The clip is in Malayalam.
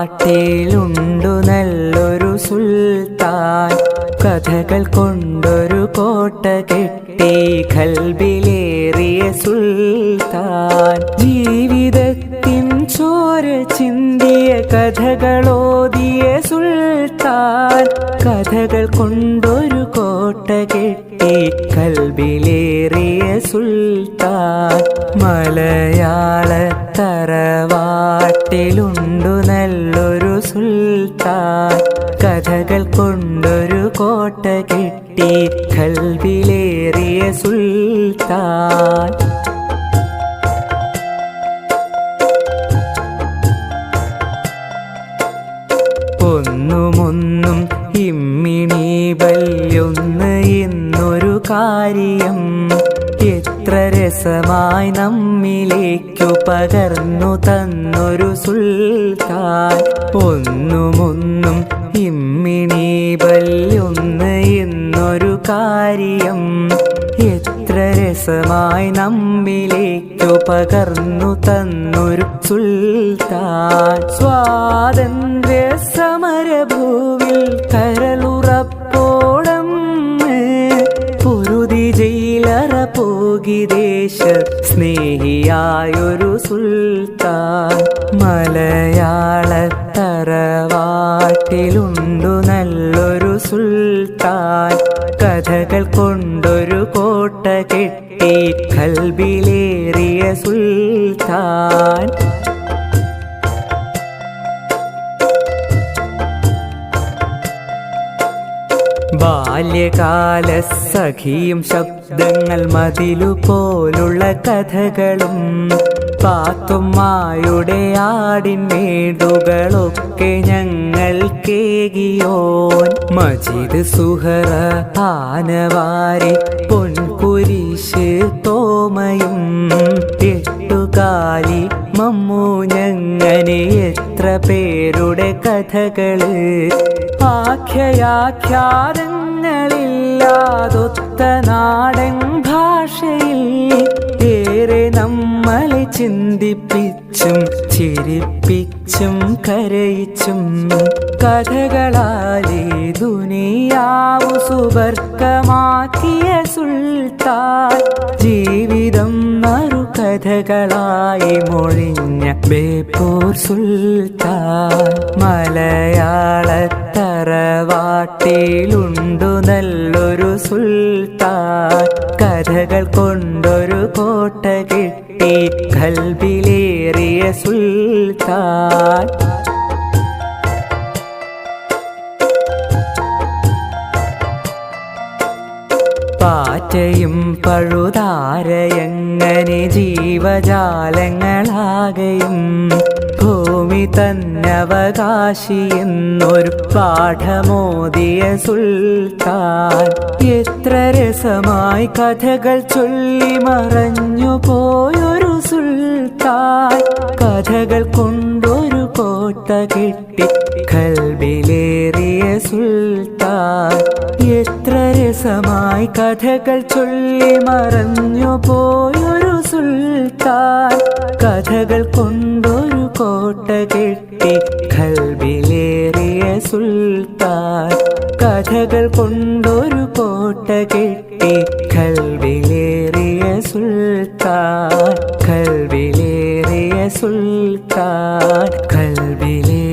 തറവാട്ടിലുണ്ടു നല്ലൊരു സുൽത്താൻ. കഥകൾ കൊണ്ടൊരു കോട്ട കെട്ടി ഖൽബിലേറിയ സുൽത്താൻ. ജീവിതത്തിൻ ചോര ചിന്തിയ കഥകളോതിയ സുൽത്താൻ. കഥകൾ കൊണ്ടൊരു കോട്ട കെട്ടി ഖൽബിലേറിയ സുൽത്താൻ. മലയാള തറവാട്ടിലുണ്ടു നല്ലൊരു സുൽത്താൻ. കഥകൾ കൊണ്ടൊരു കോട്ട കെട്ടി ഖൽബിലേറിയ സുൽത്താൻ. ഒന്നുമൊന്നും ഇമ്മിണി ബല്യൊന്ന് എന്നൊരു കാര്യം എത്ര രസമായി നമ്മിലേക്കു പകർന്നു തന്നൊരു സുൽത്താൻ. ഒന്നുമൊന്നും ഇമ്മിണി ബല്യൊന്ന് എന്നൊരു കാര്യം എത്ര രസമായി നമ്മിലേക്കു പകർന്നു തന്നൊരു സുൽത്താൻ. സ്വാതന്ത്ര്യ സമരഭൂവിൽ കരളുറപ്പോടം പൊരുതി ജയിലറ പോകി ദേശ സ്നേഹിയായൊരു സുൽത്താൻ. മലയാള തറവാട്ടിലുണ്ടു നല്ലൊരു സുൽത്താൻ. കഥകൾ കൊണ്ടൊരു കോട്ട കെട്ടി ഖൽബിലേറിയ സുൽത്താൻ. ബാല്യകാല സഖിയും ശബ്ദങ്ങൾ മതിലുപോലുള്ള കഥകളും പാത്തുമ്മായുടെ ആടിൻ മേടുകളൊക്കെ ഞങ്ങൾ കേകിയോൻ. മജീദ് സുഹറ ആനവാരി പൊൻകുരിശ് തോമയും എട്ടുകാലി മമ്മൂ ഞങ്ങനെ എത്ര പേരുടെ കഥകള്. ആഖ്യാഖ്യാതങ്ങളില്ലാതൊത്ത നാടൻ ഭാഷയിൽ ഏറെ നമ്മളെ ചിന്തിപ്പിച്ചും ചിരിപ്പിച്ചും കരയിച്ചും കഥകളാലേ ദുനിയാവു സുബർക്കമാക്കിയ സുൽത്താൻ. ജീവിതം മറുകഥകളായി മൊഴിഞ്ഞ ബേപ്പൂർ സുൽത്താൻ. മലയാള തറവാട്ടിലുണ്ടു നല്ലൊരു സുൽത്താൻ. കഥകൾ കൊണ്ടൊരു കോട്ട കെട്ടി ഖൽബിലേറിയ സുൽത്താൻ. പാറ്റയും പഴുതാരയങ്ങനെ ജീവജാലങ്ങളാകെയും ഭൂമി തന്നവകാശി എന്നൊരു പാഠമോദിയ സുൽത്താൻ. എത്ര രസമായി കഥകൾ ചൊല്ലി മറഞ്ഞു പോയൊരു സുൽത്താൻ. കഥകൾ കൊണ്ടൊരു കോട്ട കെട്ടി ഖൽബിലേറിയ സുൽത്താൻ. എത്ര രസമായി കഥകൾ ചൊല്ലി മറഞ്ഞു പോയൊരു സുൽത്താൻ. കഥകൾ കൊണ്ടൊരു കോട്ട കെട്ടി ഖൽബിലേറിയ സുൽത്താൻ. കഥകൾ കൊണ്ടൊരു കോട്ട കെട്ടി ഖൽബിലേറിയ സുൽത്താൻ. ഖൽബിലേറിയ സുൽത്താൻ. ഖൽബിലേ